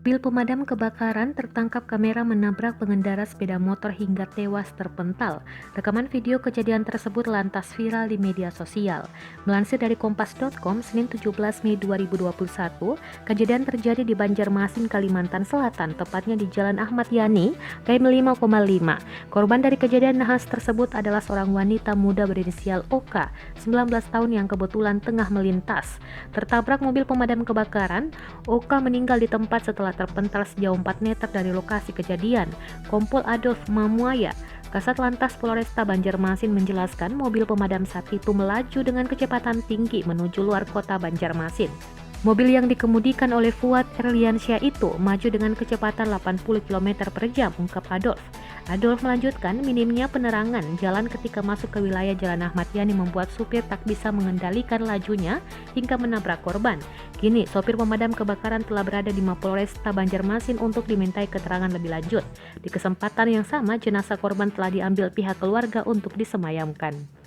Mobil pemadam kebakaran tertangkap kamera menabrak pengendara sepeda motor hingga tewas terpental. Rekaman video kejadian tersebut lantas viral di media sosial. Melansir dari kompas.com, Senin 17 Mei 2021, kejadian terjadi di Banjarmasin, Kalimantan Selatan, tepatnya di Jalan Ahmad Yani, KM 5,5. Korban dari kejadian nahas tersebut adalah seorang wanita muda berinisial OK, 19 tahun yang kebetulan tengah melintas. Tertabrak mobil pemadam kebakaran, OK meninggal di tempat setelah terpental sejauh 4 meter dari lokasi kejadian. Kompol Adolf Mamuaya, Kasat Lantas Polresta Banjarmasin menjelaskan mobil pemadam saat itu melaju dengan kecepatan tinggi menuju luar kota Banjarmasin. Mobil yang dikemudikan oleh Fuad Erliansyah itu maju dengan kecepatan 80 km per jam, ungkap Adolf. Adolf melanjutkan, minimnya penerangan jalan ketika masuk ke wilayah Jalan Ahmad Yani membuat supir tak bisa mengendalikan lajunya hingga menabrak korban. Kini, sopir pemadam kebakaran telah berada di Mapolresta Banjarmasin untuk dimintai keterangan lebih lanjut. Di kesempatan yang sama, jenazah korban telah diambil pihak keluarga untuk disemayamkan.